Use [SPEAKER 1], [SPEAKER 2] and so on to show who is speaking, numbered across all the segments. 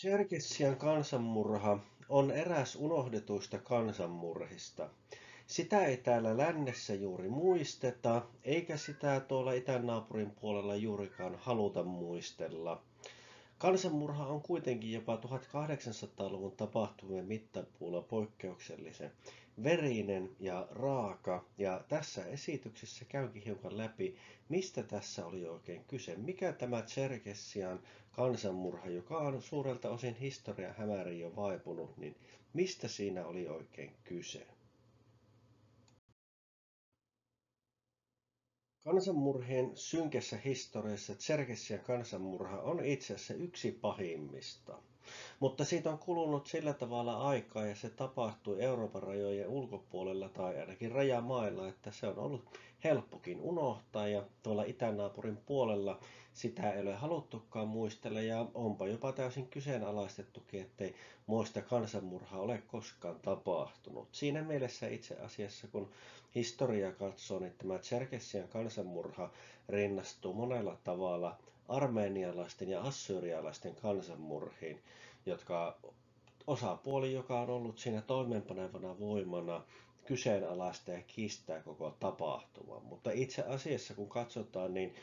[SPEAKER 1] Tšerkessian kansanmurha on eräs unohdetuista kansanmurhista. Sitä ei täällä lännessä juuri muisteta, eikä sitä tuolla itänaapurin puolella juurikaan haluta muistella. Kansanmurha on kuitenkin jopa 1800-luvun tapahtumien mittapuulla poikkeuksellisen verinen ja raaka, ja tässä esityksessä käynkin hiukan läpi, mistä tässä oli oikein kyse. Mikä tämä Tšerkessian kansanmurha, joka on suurelta osin historian hämäriin jo vaipunut, niin mistä siinä oli oikein kyse? Kansanmurhien synkessä historiassa Tšerkessian kansanmurha on itse asiassa yksi pahimmista. Mutta siitä on kulunut sillä tavalla aikaa ja se tapahtui Euroopan rajojen ulkopuolella tai ainakin rajamailla, että se on ollut helppokin unohtaa ja tuolla itänaapurin puolella sitä ei ole haluttukaan muistella ja onpa jopa täysin kyseenalaistettukin, ettei muista kansanmurhaa ole koskaan tapahtunut. Siinä mielessä itse asiassa kun historia katsoo, niin tämä Tšerkessian kansanmurha rinnastuu monella tavalla armeenialaisten ja assyrialaisten kansanmurhiin, jotka osapuoli, joka on ollut siinä toimeenpanevana voimana, kyseenalaista ja kiistää koko tapahtuman. Mutta itse asiassa kun katsotaan, niin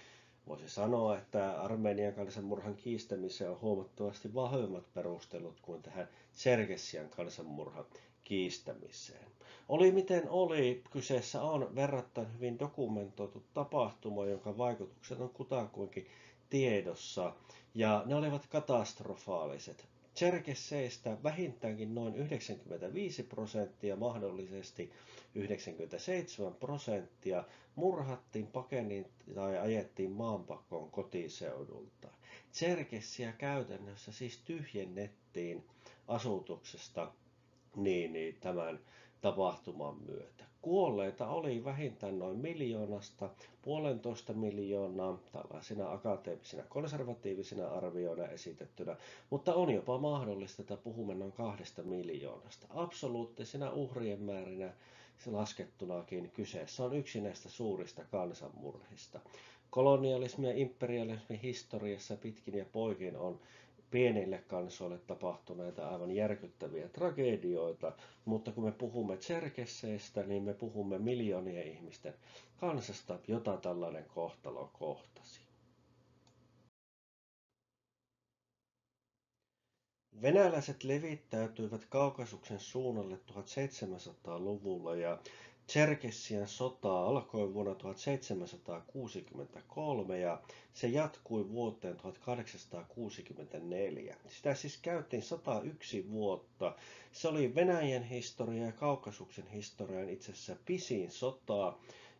[SPEAKER 1] voisi sanoa, että Armenian kansanmurhan kiistämiseen on huomattavasti vahvemmat perustelut kuin tähän Tšerkessian kansanmurhan kiistämiseen. Oli miten oli, kyseessä on verrattain hyvin dokumentoitu tapahtuma, jonka vaikutukset on kutakuinkin tiedossa, ja ne olivat katastrofaaliset. Tšerkesseistä vähintäänkin noin 95%, mahdollisesti 97% murhattiin, pakeniin tai ajettiin maanpakoon kotiseudulta. Tšerkessiä käytännössä siis tyhjennettiin asutuksesta tämän tapahtuman myötä. Kuolleita oli vähintään noin 1,5 miljoonaa tällaisina akateemisina konservatiivisina arvioina esitettynä, mutta on jopa mahdollista, että puhumme noin 2 miljoonasta. Absoluuttisina uhrien määrinä laskettunakin kyseessä on yksi näistä suurista kansanmurhista. Kolonialismi ja imperialismi historiassa pitkin ja poikin on pienille kansoille tapahtuneita aivan järkyttäviä tragedioita, mutta kun me puhumme tšerkesseistä, niin me puhumme miljoonien ihmisten kansasta, jota tällainen kohtalo kohtasi. Venäläiset levittäytyivät Kaukasuksen suunnalle 1700-luvulla ja Tšerkessian sota alkoi vuonna 1763 ja se jatkui vuoteen 1864. Sitä siis käytiin 101 vuotta. Se oli Venäjän historia ja Kaukasuksen historian itse asiassa pisin sota,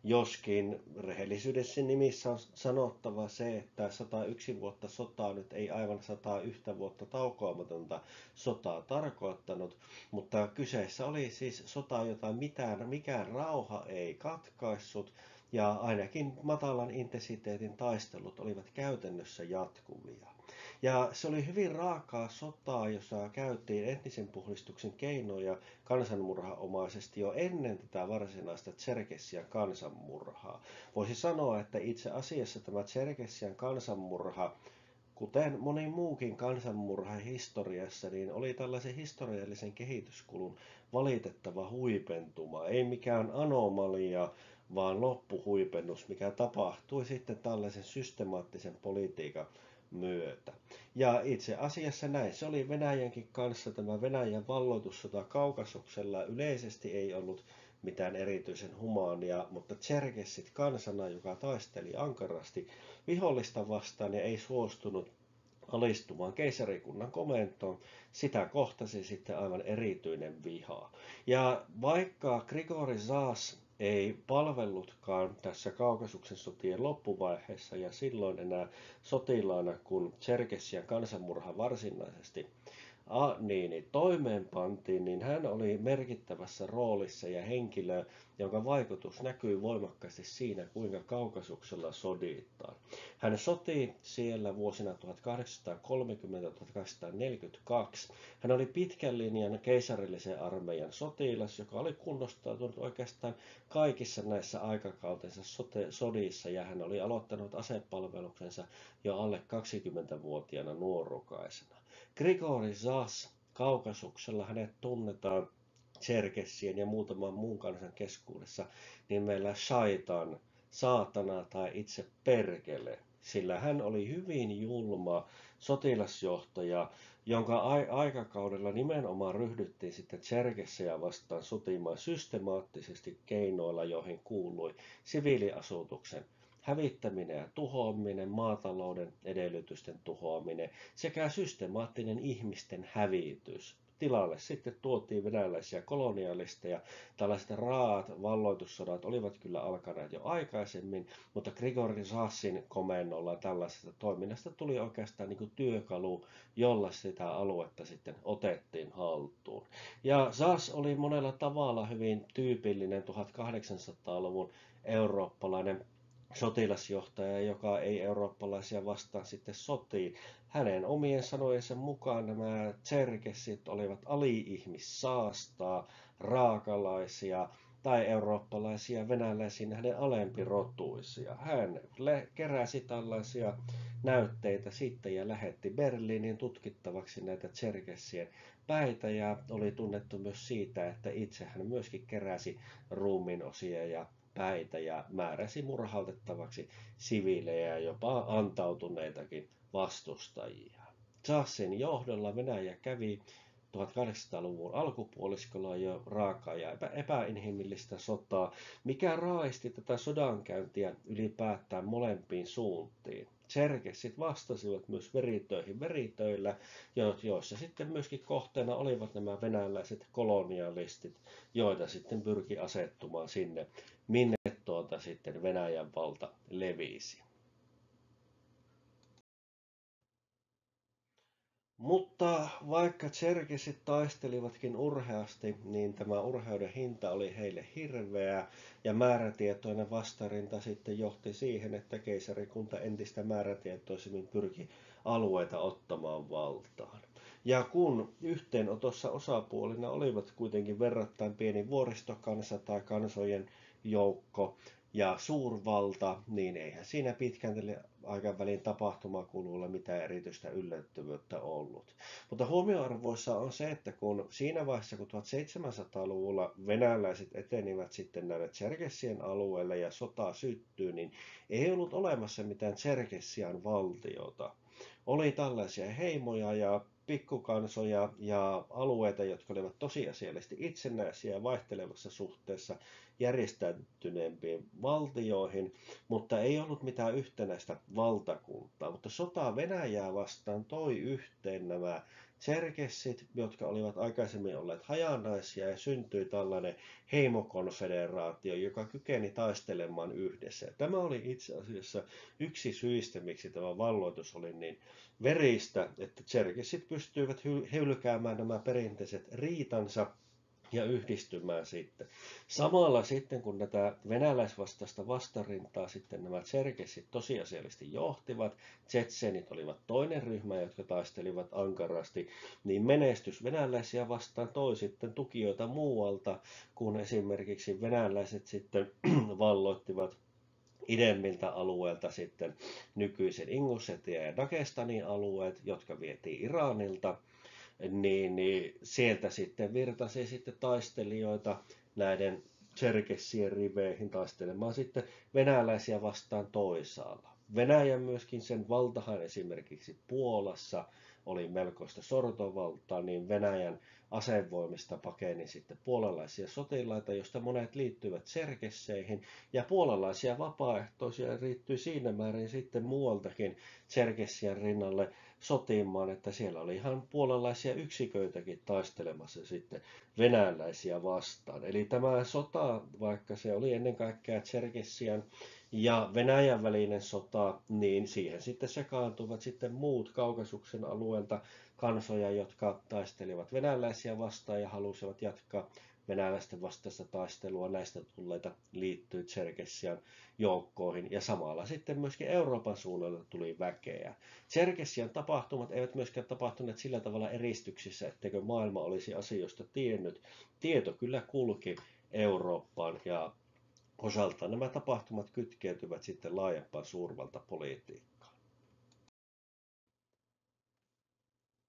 [SPEAKER 1] joskin rehellisyyden nimissä on sanottava se, että 101 vuotta sotaa nyt ei aivan 101 vuotta taukoamatonta sotaa tarkoittanut, mutta kyseessä oli siis sota, jota mikään rauha ei katkaissut, ja ainakin matalan intensiteetin taistelut olivat käytännössä jatkuvia. Ja se oli hyvin raakaa sotaa, jossa käytiin etnisen puhdistuksen keinoja kansanmurhaomaisesti jo ennen tätä varsinaista Tšerkessian kansanmurhaa. Voisi sanoa, että itse asiassa tämä Tšerkessian kansanmurha, kuten moni muukin kansanmurha historiassa, niin oli tällaisen historiallisen kehityskulun valitettava huipentuma. Ei mikään anomalia, vaan loppuhuipennus, mikä tapahtui sitten tällaisen systemaattisen politiikan myötä. Ja itse asiassa näin se oli Venäjänkin kanssa. Tämä Venäjän valloitussota Kaukasuksella yleisesti ei ollut mitään erityisen humaania, mutta tšerkessit kansana, joka taisteli ankarasti vihollista vastaan ja ei suostunut alistumaan keisarikunnan komentoon, sitä kohtasi sitten aivan erityinen viha. Ja vaikka Grigori Zas ei palvellutkaan tässä Kaukasuksen sotien loppuvaiheessa ja silloin enää sotilaana, kun Tšerkessian kansanmurha varsinaisesti toimeenpantiin, niin hän oli merkittävässä roolissa ja henkilö jonka vaikutus näkyy voimakkaasti siinä, kuinka Kaukasuksella soditaan. Hän soti siellä vuosina 1830-1842. Hän oli pitkän linjan keisarillisen armeijan sotilas, joka oli kunnostautunut oikeastaan kaikissa näissä aikakautensa sodissa, ja hän oli aloittanut asepalveluksensa jo alle 20-vuotiaana nuorukaisena. Grigori Zas Kaukasuksella hänet tunnetaan Tšerkessien ja muutaman muun kansan keskuudessa nimellä Shaitan, saatana tai itse perkele, sillä hän oli hyvin julma sotilasjohtaja, jonka aikakaudella nimenomaan ryhdyttiin sitten Tšerkessejä vastaan sotimaan systemaattisesti keinoilla, joihin kuului siviiliasutuksen hävittäminen ja tuhoaminen, maatalouden edellytysten tuhoaminen sekä systemaattinen ihmisten hävitys. Tilalle sitten tuotiin venäläisiä kolonialisteja. Tällaiset raat valloitussodat olivat kyllä alkaneet jo aikaisemmin, mutta Grigori Zasin komennolla tällaisesta toiminnasta tuli oikeastaan niin kuin työkalu, jolla sitä aluetta sitten otettiin haltuun. Ja Zas oli monella tavalla hyvin tyypillinen 1800-luvun eurooppalainen sotilasjohtaja, joka ei eurooppalaisia vastaan sitten sotii. Hänen omien sanojensa mukaan nämä tserkessit olivat ali-ihmissaastaa, raakalaisia tai eurooppalaisia venäläisiä nähden alempirotuisia. Hän keräsi tällaisia näytteitä sitten ja lähetti Berliiniin tutkittavaksi näitä tserkessien päitä, ja oli tunnettu myös siitä, että itse hän myöskin keräsi ruumiinosia ja päitä ja määräsi murhautettavaksi siviilejä ja jopa antautuneitakin vastustajia. Zasin johdolla Venäjä kävi 1800-luvun alkupuoliskolla jo raakaa ja epäinhimillistä sotaa, mikä raisti tätä sodankäyntiä ylipäätään molempiin suuntiin. Tšerkessit vastasivat myös veritöihin veritöillä, joissa sitten myöskin kohteena olivat nämä venäläiset kolonialistit, joita sitten pyrki asettumaan sinne, minne sitten Venäjän valta levisi. Mutta vaikka tšerkessit taistelivatkin urheasti, niin tämä urheuden hinta oli heille hirveä, ja määrätietoinen vastarinta sitten johti siihen, että keisarikunta entistä määrätietoisemmin pyrki alueita ottamaan valtaan. Ja kun yhteenotossa osapuolina olivat kuitenkin verrattain pieni vuoristokansa tai kansojen joukko ja suurvalta, niin eihän siinä pitkän aikavälin tapahtumakululla mitään erityistä yllättävyyttä ollut. Mutta huomioarvoissa on se, että kun siinä vaiheessa, kun 1700-luvulla venäläiset etenivät sitten näille Tšerkessien alueelle ja sota syttyi, niin ei ollut olemassa mitään Tšerkessian valtiota. Oli tällaisia heimoja ja pikkukansoja ja alueita, jotka olivat tosiasiallisesti itsenäisiä ja vaihtelevassa suhteessa järjestäytyneempiin valtioihin, mutta ei ollut mitään yhtenäistä valtakuntaa. Mutta sota Venäjää vastaan toi yhteen nämä tšerkessit, jotka olivat aikaisemmin olleet hajanaisia, ja syntyi tällainen heimokonfederaatio, joka kykeni taistelemaan yhdessä. Tämä oli itse asiassa yksi syistä, miksi tämä valloitus oli niin veristä, että tšerkessit pystyivät hylkäämään nämä perinteiset riitansa ja yhdistymään sitten. Samalla sitten, kun tätä venäläisvastaista vastarintaa sitten nämä tšerkessit tosiasiallisesti johtivat, tsetsenit olivat toinen ryhmä, jotka taistelivat ankarasti, niin menestys venäläisiä vastaan toi sitten tukijoita muualta, kun esimerkiksi venäläiset sitten valloittivat idemmiltä alueelta sitten nykyisen Ingushetia ja Dagestanin alueet, jotka vietiin Iranilta, niin sieltä sitten virtasi sitten taistelijoita näiden tšerkessien riveihin taistelemaan sitten venäläisiä vastaan toisaalla. Venäjä myöskin sen valtahan esimerkiksi Puolassa oli melkoista sortovaltaa, niin Venäjän asevoimista pakeni sitten puolalaisia sotilaita, joista monet liittyivät tšerkesseihin, ja puolalaisia vapaaehtoisia riittyi siinä määrin sitten muualtakin tšerkessien rinnalle sotimaan, että siellä oli ihan puolalaisia yksiköitäkin taistelemassa sitten venäläisiä vastaan. Eli tämä sota, vaikka se oli ennen kaikkea tšerkessien ja Venäjän välinen sota, niin siihen sitten sekaantuvat sitten muut Kaukasuksen alueelta kansoja, jotka taistelivat venäläisiä vastaan ja halusivat jatkaa venäläisten vastaista taistelua, näistä tulleita liittyi Tserkessian joukkoihin ja samalla sitten myöskin Euroopan suunnalta tuli väkeä. Tserkessian tapahtumat eivät myöskään tapahtuneet sillä tavalla eristyksissä, etteikö maailma olisi asioista tiennyt. Tieto kyllä kulki Eurooppaan ja osaltaan nämä tapahtumat kytkeytyvät sitten laajempaan suurvaltapolitiikkaan.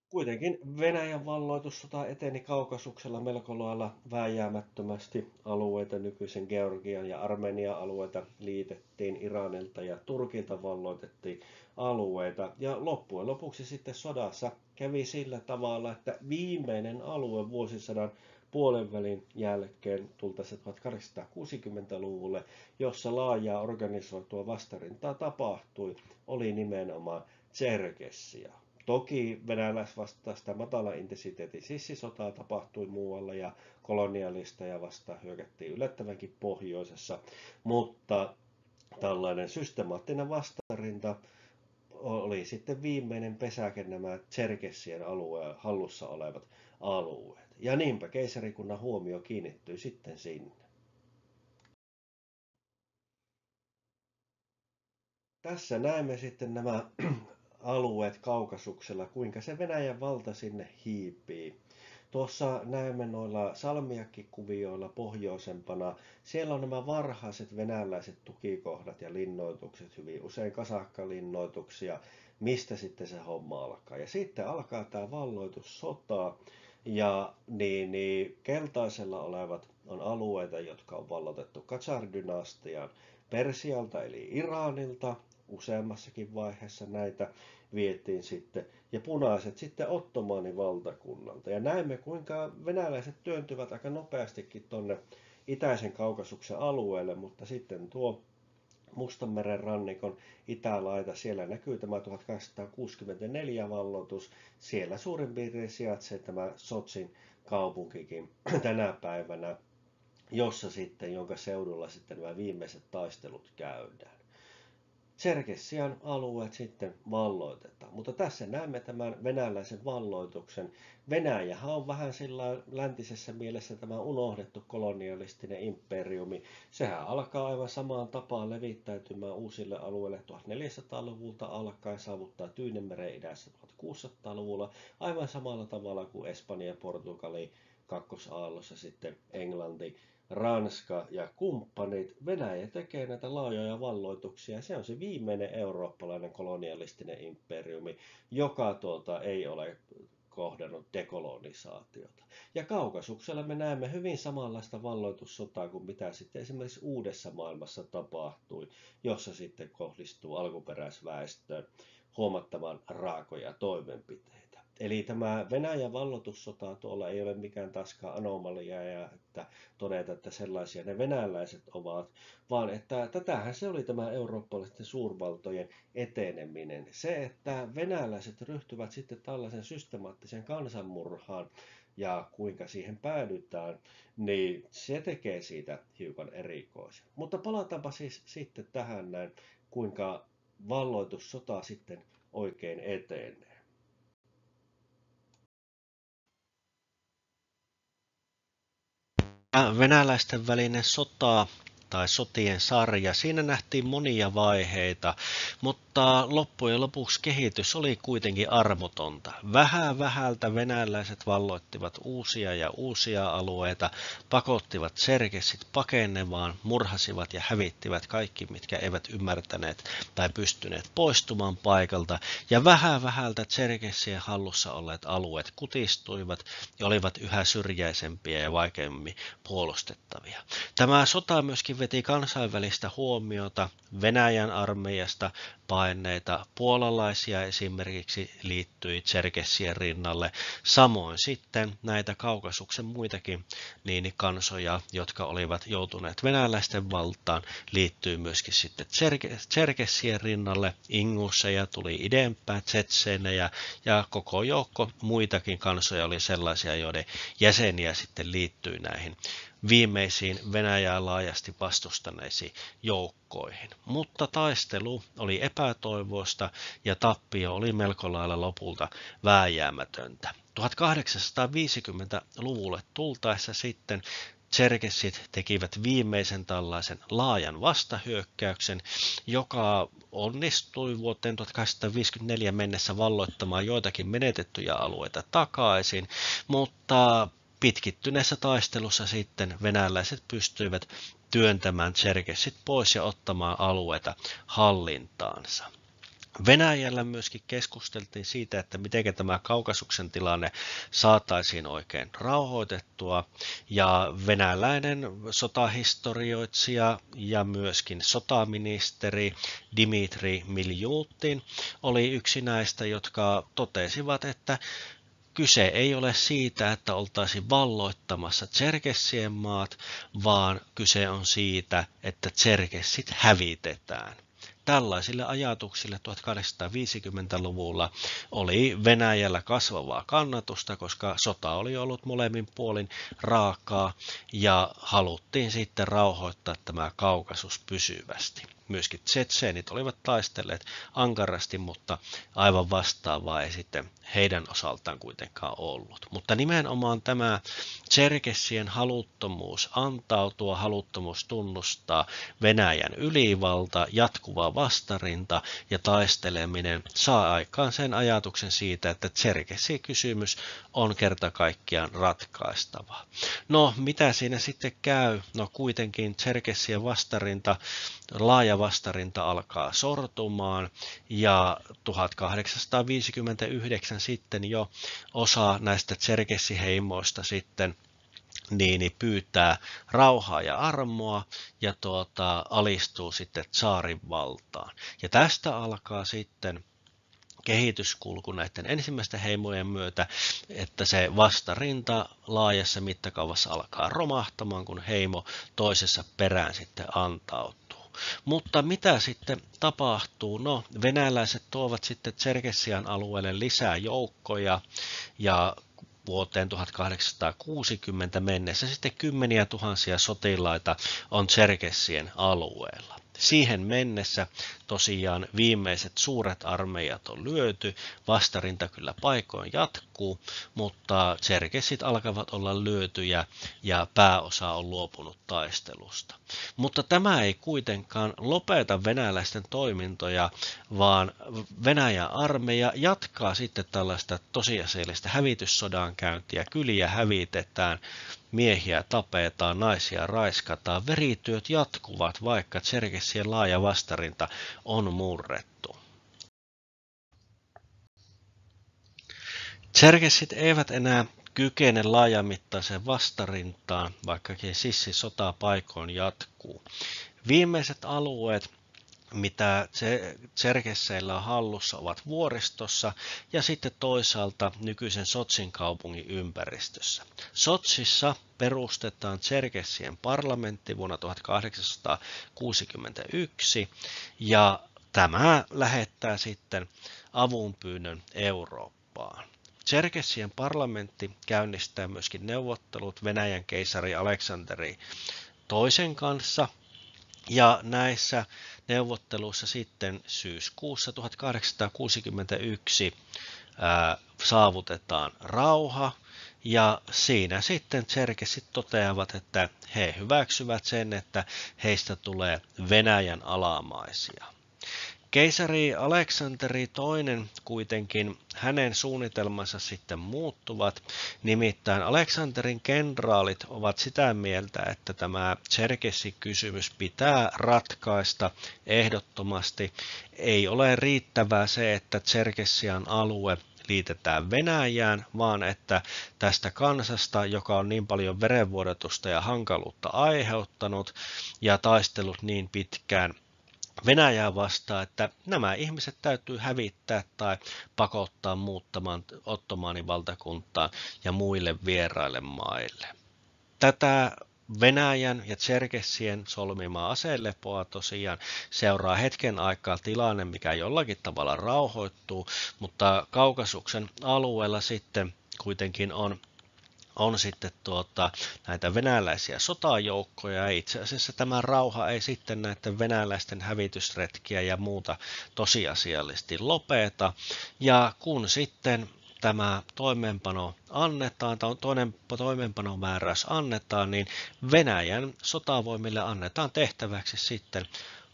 [SPEAKER 1] Kuitenkin Venäjän valloitussota eteni Kaukasuksella melko lailla vääjäämättömästi. Alueita, nykyisen Georgian ja Armenian alueita liitettiin, Iranilta ja Turkilta valloitettiin alueita. Ja loppujen lopuksi sitten sodassa kävi sillä tavalla, että viimeinen alue vuosisadan puolenvälin jälkeen tultaessa 1860-luvulle, jossa laajaa organisoitua vastarintaa tapahtui, oli nimenomaan Tserkessia. Toki venäläisvastaista matala-intensiteetin sissisotaa tapahtui muualla ja kolonialisteja vastaan hyökättiin yllättävänkin pohjoisessa, mutta tällainen systemaattinen vastarinta oli sitten viimeinen pesäke nämä Tserkessien hallussa olevat alueet. Ja niinpä keisarikunnan huomio kiinnittyi sitten sinne. Tässä näemme sitten nämä alueet Kaukasuksella, kuinka se Venäjän valta sinne hiipii. Tuossa näemme noilla salmiakkikuvioilla pohjoisempana, siellä on nämä varhaiset venäläiset tukikohdat ja linnoitukset, hyvin usein kasakkalinnoituksia, mistä sitten se homma alkaa. Ja sitten alkaa tämä valloitussota, ja keltaisella olevat on alueita, jotka on valloitettu Katsar-dynastian Persialta eli Iranilta, useammassakin vaiheessa näitä vietiin sitten, ja punaiset sitten Ottomanin valtakunnalta. Ja näemme, kuinka venäläiset työntyvät aika nopeastikin tuonne itäisen Kaukasuksen alueelle, mutta sitten tuo Mustanmeren rannikon itälaita, siellä näkyy tämä 1864 valloitus, siellä suurin piirtein sijaitsee tämä Sotsin kaupunkikin tänä päivänä, jonka seudulla sitten nämä viimeiset taistelut käydään. Tserkessian alueet sitten valloitetaan. Mutta tässä näemme tämän venäläisen valloituksen. Venäjähän on vähän sillä läntisessä mielessä tämä unohdettu kolonialistinen imperiumi. Sehän alkaa aivan samaan tapaan levittäytymään uusille alueille 1400-luvulta alkaen, saavuttaa Tyynenmeren idässä 1600-luvulla, aivan samalla tavalla kuin Espanja ja Portugali kakkosaallossa, sitten Englanti, Ranska ja kumppanit. Venäjä tekee näitä laajoja valloituksia. Se on se viimeinen eurooppalainen kolonialistinen imperiumi, joka ei ole kohdannut dekolonisaatiota. Ja Kaukasuksella me näemme hyvin samanlaista valloitussotaa kuin mitä sitten esimerkiksi Uudessa maailmassa tapahtui, jossa sitten kohdistuu alkuperäisväestöön huomattavan raakoja toimenpiteitä. Eli tämä Venäjän valloitussota tuolla ei ole mikään taaskaan anomalia ja että todeta, että sellaisia ne venäläiset ovat, vaan että tätähän se oli tämä eurooppalaisten suurvaltojen eteneminen. Se, että venäläiset ryhtyvät sitten tällaisen systemaattisen kansanmurhaan ja kuinka siihen päädytään, niin se tekee siitä hiukan erikoisen. Mutta palataanpa siis sitten tähän näin, kuinka valloitussota sitten oikein etenee. Venäläisten välinen sota tai sotien sarja, siinä nähtiin monia vaiheita, mutta loppujen lopuksi kehitys oli kuitenkin armotonta. Vähältä venäläiset valloittivat uusia ja uusia alueita, pakottivat tserkessit pakenemaan, murhasivat ja hävittivät kaikki, mitkä eivät ymmärtäneet tai pystyneet poistumaan paikalta, ja vähältä tserkessien hallussa olleet alueet kutistuivat ja olivat yhä syrjäisempiä ja vaikeammin puolustettavia. Tämä sota myöskin veti kansainvälistä huomiota. Venäjän armeijasta paineita puolalaisia esimerkiksi liittyi tserkessien rinnalle. Samoin sitten näitä Kaukasuksen muitakin kansoja, jotka olivat joutuneet venäläisten valtaan, liittyi myöskin sitten tserkessien rinnalle. Ingusseja tuli idempää, tsetseenejä ja koko joukko muitakin kansoja oli sellaisia, joiden jäseniä sitten liittyi näihin viimeisiin Venäjää laajasti vastustaneisiin joukkoihin. Mutta taistelu oli epätoivoista ja tappio oli melko lailla lopulta vääjäämätöntä. 1850-luvulle tultaessa sitten tserkessit tekivät viimeisen tällaisen laajan vastahyökkäyksen, joka onnistui vuoteen 1854 mennessä valloittamaan joitakin menetettyjä alueita takaisin, mutta pitkittyneessä taistelussa sitten venäläiset pystyivät työntämään tserkessit pois ja ottamaan alueita hallintaansa. Venäjällä myöskin keskusteltiin siitä, että miten tämä Kaukasuksen tilanne saataisiin oikein rauhoitettua, ja venäläinen sotahistorioitsija ja myöskin sotaministeri Dmitri Miljutin oli yksi näistä, jotka totesivat, että kyse ei ole siitä, että oltaisiin valloittamassa tserkessien maat, vaan kyse on siitä, että tserkessit hävitetään. Tällaisille ajatuksille 1850-luvulla oli Venäjällä kasvavaa kannatusta, koska sota oli ollut molemmin puolin raakaa ja haluttiin sitten rauhoittaa tämä Kaukasus pysyvästi. Myöskin tsetseenit olivat taistelleet ankarasti, mutta aivan vastaavaa ei sitten heidän osaltaan kuitenkaan ollut. Mutta nimenomaan tämä tserkessien haluttomuus antautua, haluttomuus tunnustaa Venäjän ylivalta, jatkuva vastarinta ja taisteleminen saa aikaan sen ajatuksen siitä, että tserkessi-kysymys on kerta kaikkiaan ratkaistava. No, mitä siinä sitten käy? No kuitenkin tserkessien vastarinta, laaja vastarinta alkaa sortumaan ja 1859 sitten jo osa näistä tserkessiheimoista sitten niin pyytää rauhaa ja armoa ja alistuu sitten tsaarin valtaan. Ja tästä alkaa sitten kehityskulku näiden ensimmäisten heimojen myötä, että se vastarinta laajassa mittakaavassa alkaa romahtamaan, kun heimo toisessa perään sitten antautuu. Mutta mitä sitten tapahtuu? No, venäläiset tuovat sitten Tserkessian alueelle lisää joukkoja ja vuoteen 1860 mennessä sitten kymmeniä tuhansia sotilaita on Tserkessien alueella. Siihen mennessä tosiaan viimeiset suuret armeijat on lyöty, vastarinta kyllä paikoin jatkuu, mutta tserkessit alkavat olla lyötyjä ja pääosa on luopunut taistelusta. Mutta tämä ei kuitenkaan lopeta venäläisten toimintoja, vaan Venäjän armeija jatkaa sitten tällaista tosiasiallista hävityssodankäyntiä, kyliä hävitetään, miehiä tapetaan, naisia raiskataan, verityöt jatkuvat, vaikka tserkessien laaja vastarinta on murrettu. Tserkessit eivät enää kykene laajamittaiseen vastarintaan, vaikkakin sissisota paikoin jatkuu. Viimeiset alueet, mitä tserkesseillä on hallussa, ovat vuoristossa ja sitten toisaalta nykyisen Sotsin kaupungin ympäristössä. Sotsissa perustetaan Tserkessien parlamentti vuonna 1861 ja tämä lähettää sitten avunpyynnön Eurooppaan. Tserkessien parlamentti käynnistää myöskin neuvottelut Venäjän keisari Aleksanteri toisen kanssa ja näissä neuvotteluissa sitten syyskuussa 1861 saavutetaan rauha ja siinä sitten tserkessit toteavat, että he hyväksyvät sen, että heistä tulee Venäjän alamaisia. Keisari Aleksanteri II kuitenkin hänen suunnitelmansa sitten muuttuvat, nimittäin Aleksanterin kenraalit ovat sitä mieltä, että tämä tserkessikysymys pitää ratkaista ehdottomasti. Ei ole riittävää se, että Tserkessian alue liitetään Venäjään, vaan että tästä kansasta, joka on niin paljon verenvuodatusta ja hankaluutta aiheuttanut ja taistellut niin pitkään Venäjää vastaan, että nämä ihmiset täytyy hävittää tai pakottaa muuttamaan Ottomanin valtakuntaan ja muille vieraille maille. Tätä Venäjän ja Tserkessien solmimaa aselepoa tosiaan seuraa hetken aikaa tilanne, mikä jollakin tavalla rauhoittuu, mutta Kaukasuksen alueella sitten kuitenkin on
[SPEAKER 2] on sitten näitä venäläisiä sotajoukkoja, ja itse asiassa tämä rauha ei sitten näiden venäläisten hävitysretkiä ja muuta tosiasiallisesti lopeta, ja kun sitten tämä toimeenpano annetaan, tai toimeenpanomääräys annetaan, niin Venäjän sotavoimille annetaan tehtäväksi sitten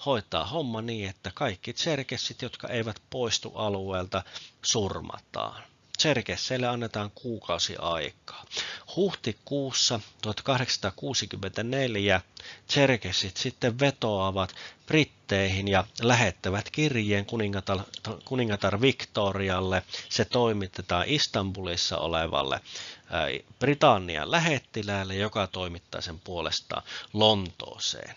[SPEAKER 2] hoitaa homma niin, että kaikki tserkessit, jotka eivät poistu alueelta, surmataan. Tserkesseille annetaan kuukausi aikaa. Huhtikuussa 1864 tserkessit sitten vetoavat Britteihin ja lähettävät kirjeen kuningatar Victorialle. Se toimitetaan Istanbulissa olevalle Britannian lähettiläälle, joka toimittaa sen puolestaan Lontooseen.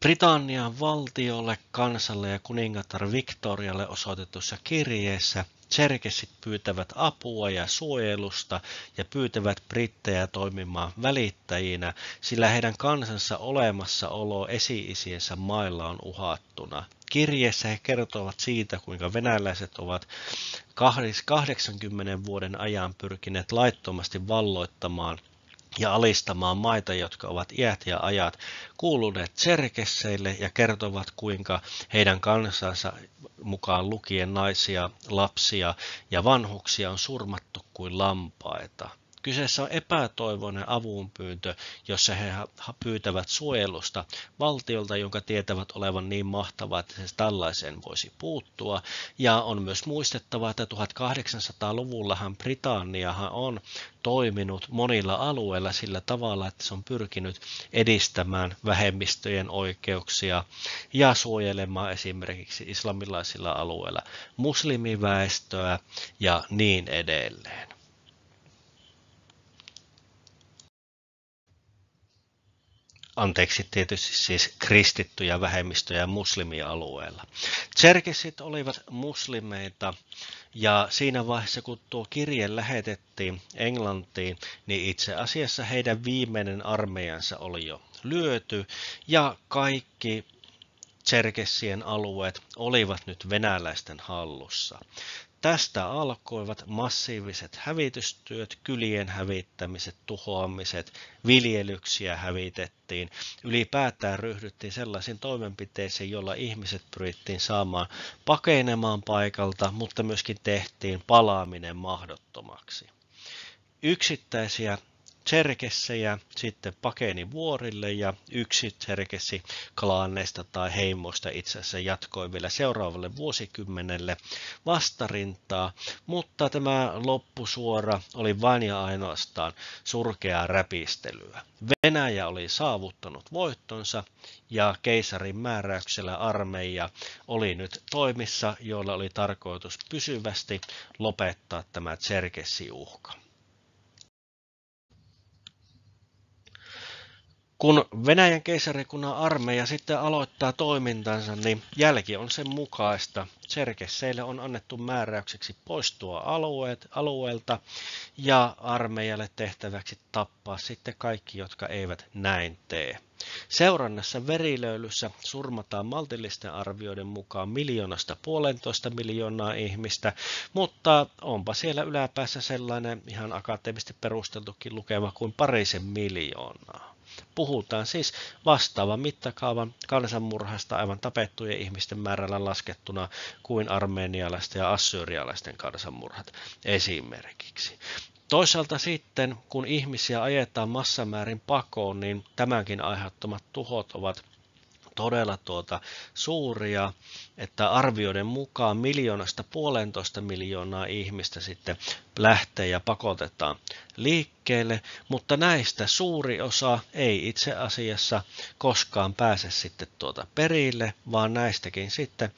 [SPEAKER 2] Britannian valtiolle, kansalle ja kuningatar Victorialle osoitetussa kirjeessä tserkessit pyytävät apua ja suojelusta ja pyytävät brittejä toimimaan välittäjinä, sillä heidän kansansa olemassaolo esi-isiensä mailla on uhattuna. Kirjeessä he kertovat siitä, kuinka venäläiset ovat 80 vuoden ajan pyrkineet laittomasti valloittamaan ja alistamaan maita, jotka ovat iät ja ajat kuuluneet tserkesseille, ja kertovat, kuinka heidän kansansa mukaan lukien naisia, lapsia ja vanhuksia on surmattu kuin lampaita. Kyseessä on epätoivoinen avunpyyntö, jossa he pyytävät suojelusta valtiolta, jonka tietävät olevan niin mahtavaa, että se tällaiseen voisi puuttua. Ja on myös muistettava, että 1800-luvullahan Britanniahan on toiminut monilla alueilla sillä tavalla, että se on pyrkinyt edistämään vähemmistöjen oikeuksia ja suojelemaan esimerkiksi islamilaisilla alueilla muslimiväestöä ja niin edelleen. Anteeksi, tietysti siis kristittyjä vähemmistöjä muslimialueella. Tserkessit olivat muslimeita, ja siinä vaiheessa, kun tuo kirje lähetettiin Englantiin, niin itse asiassa heidän viimeinen armeijansa oli jo lyöty, ja kaikki tserkessien alueet olivat nyt venäläisten hallussa. Tästä alkoivat massiiviset hävitystyöt, kylien hävittämiset, tuhoamiset, viljelyksiä hävitettiin. Ylipäätään ryhdyttiin sellaisiin toimenpiteisiin, joilla ihmiset pyrittiin saamaan pakenemaan paikalta, mutta myöskin tehtiin palaaminen mahdottomaksi. Yksittäisiä tserkessejä sitten pakeni vuorille, ja yksi tserkessi klaaneista tai heimoista itse asiassa jatkoi vielä seuraavalle vuosikymmenelle vastarintaa, mutta tämä loppusuora oli vain ja ainoastaan surkeaa räpistelyä. Venäjä oli saavuttanut voittonsa, ja keisarin määräyksellä armeija oli nyt toimissa, joilla oli tarkoitus pysyvästi lopettaa tämä tserkessiuhka. Kun Venäjän keisarikunnan armeija sitten aloittaa toimintansa, niin jälki on sen mukaista. Tserkesseille on annettu määräykseksi poistua alueelta ja armeijalle tehtäväksi tappaa sitten kaikki, jotka eivät näin tee. Seurannassa verilöylyssä surmataan maltillisten arvioiden mukaan 1,5 miljoonaa ihmistä, mutta onpa siellä yläpäässä sellainen ihan akateemisesti perusteltukin lukema kuin 2 miljoonaa. Puhutaan siis vastaavan mittakaavan kansanmurhasta aivan tapettujen ihmisten määrällä laskettuna kuin armenialaisten ja assyrialaisten kansanmurhat esimerkiksi. Toisaalta sitten, kun ihmisiä ajetaan massamäärin pakoon, niin tämänkin aiheuttamat tuhot ovat todella suuria, että arvioiden mukaan 1,5 miljoonaa ihmistä sitten lähtee ja pakotetaan liikkeelle, mutta näistä suuri osa ei itse asiassa koskaan pääse sitten perille, vaan näistäkin sitten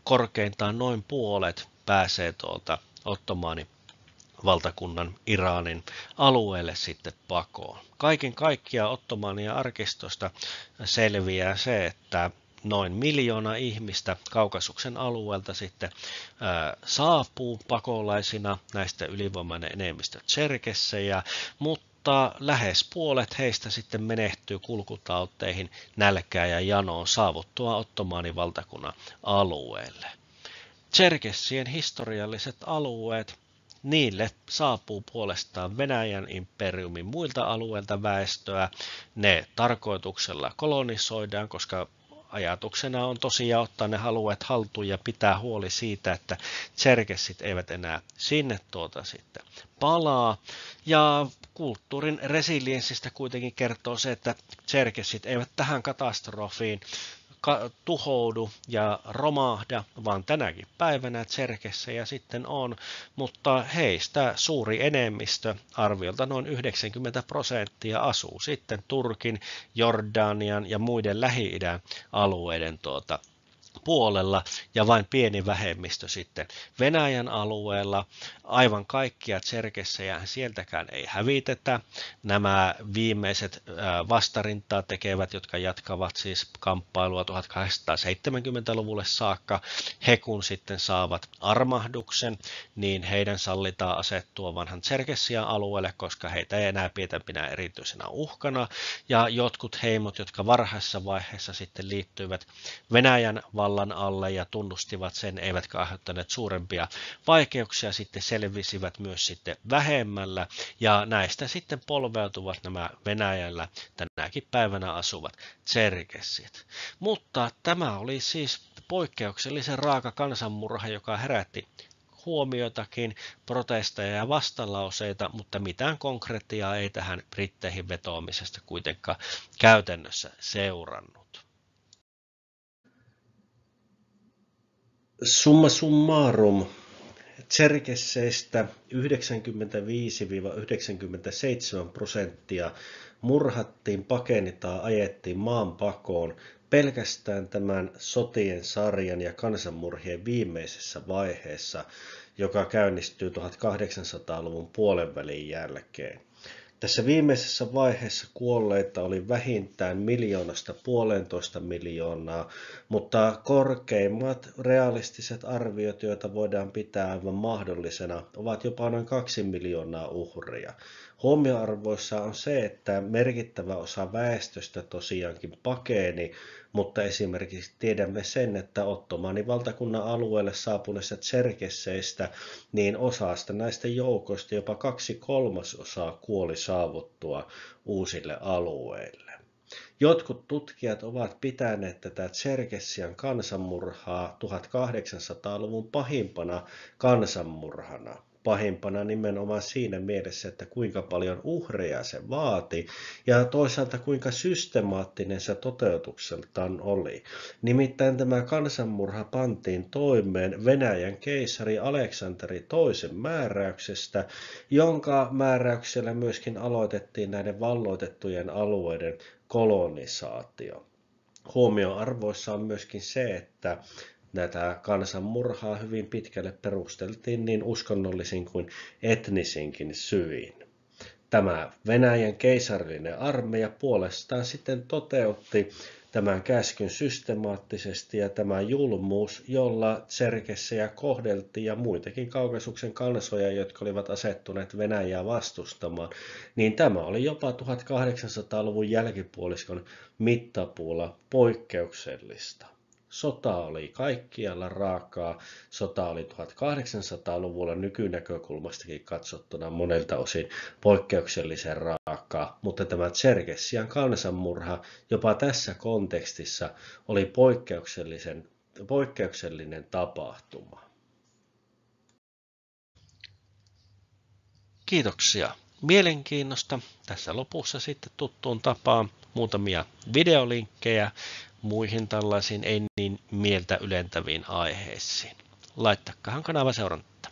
[SPEAKER 2] korkeintaan noin puolet pääsee Ottomaanivaltakunnan Iranin alueelle sitten pakoon. Kaiken kaikkiaan Ottomaanien arkistosta selviää se, että noin 1 miljoona ihmistä Kaukasuksen alueelta sitten saapuu pakolaisina, näistä ylivoimainen enemmistö tserkessejä, mutta lähes puolet heistä sitten menehtyy kulkutauteihin, nälkään ja janoon saavuttua Ottomaanivaltakunnan alueelle. Tserkessien historialliset alueet, niille saapuu puolestaan Venäjän imperiumin muilta alueilta väestöä. Ne tarkoituksella kolonisoidaan, koska ajatuksena on tosiaan ottaa ne alueet haltuun ja pitää huoli siitä, että tserkessit eivät enää sinne sitten palaa. Ja kulttuurin resilienssistä kuitenkin kertoo se, että tserkessit eivät tähän katastrofiin tuhoudu ja romahda, vaan tänäkin päivänä tserkessejä sitten on, mutta heistä suuri enemmistö, arviolta noin 90%, asuu sitten Turkin, Jordanian ja muiden Lähi-idän alueiden puolella ja vain pieni vähemmistö sitten Venäjän alueella. Aivan kaikkia tserkessejä sieltäkään ei hävitetä. Nämä viimeiset vastarintaa tekevät, jotka jatkavat siis kamppailua 1870-luvulle saakka, he kun sitten saavat armahduksen, niin heidän sallitaan asettua vanhan Tserkessian alueelle, koska heitä ei enää pidetä erityisenä uhkana. Ja jotkut heimot, jotka varhaisessa vaiheessa sitten liittyivät Venäjän vallan alle ja tunnustivat sen, eivätkä aiheuttaneet suurempia vaikeuksia, sitten selvisivät myös sitten vähemmällä, ja näistä sitten polveutuvat nämä Venäjällä tänäkin päivänä asuvat tserkessit. Mutta tämä oli siis poikkeuksellisen raaka kansanmurha, joka herätti huomiotakin, protesteja ja vastalauseita, mutta mitään konkretiaa ei tähän britteihin vetoamisesta kuitenkaan käytännössä seurannut.
[SPEAKER 1] Summa summarum, tserkesseistä 95-97% murhattiin, pakeni tai ajettiin maanpakoon pelkästään tämän sotien sarjan ja kansanmurhien viimeisessä vaiheessa, joka käynnistyy 1800-luvun puolenvälin jälkeen. Tässä viimeisessä vaiheessa kuolleita oli vähintään 1–1,5 miljoonaa, mutta korkeimmat realistiset arviot, joita voidaan pitää aivan mahdollisena, ovat jopa noin 2 miljoonaa uhria. Huomioarvoissa on se, että merkittävä osa väestöstä tosiaankin pakeni, mutta esimerkiksi tiedämme sen, että Ottomanin valtakunnan alueelle saapuneista tserkesseistä, niin osasta näistä joukoista jopa 2/3 kuoli saavuttua uusille alueille. Jotkut tutkijat ovat pitäneet tätä Tserkessian kansanmurhaa 1800-luvun pahimpana kansanmurhana. Pahimpana nimenomaan siinä mielessä, että kuinka paljon uhreja se vaati ja toisaalta kuinka systemaattinen se toteutukseltaan oli. Nimittäin tämä kansanmurha pantiin toimeen Venäjän keisari Aleksanteri II määräyksestä, jonka määräyksellä myöskin aloitettiin näiden valloitettujen alueiden kolonisaatio. Huomioarvoissa on myöskin se, että tätä kansanmurhaa hyvin pitkälle perusteltiin niin uskonnollisin kuin etnisinkin syin. Tämä Venäjän keisarillinen armeija puolestaan sitten toteutti tämän käskyn systemaattisesti, ja tämä julmuus, jolla tserkessejä kohdeltiin ja muitakin Kaukasuksen kansoja, jotka olivat asettuneet Venäjää vastustamaan, niin tämä oli jopa 1800-luvun jälkipuoliskon mittapuulla poikkeuksellista. Sota oli kaikkialla raakaa, sota oli 1800-luvulla nykynäkökulmastakin katsottuna monelta osin poikkeuksellisen raakaa, mutta tämä Tserkessian kansanmurha jopa tässä kontekstissa oli poikkeuksellinen tapahtuma.
[SPEAKER 2] Kiitoksia mielenkiinnosta. Tässä lopussa sitten tuttuun tapaan muutamia videolinkkejä muihin tällaisiin ei niin mieltä ylentäviin aiheisiin. Laittakahan kanava seurantaa.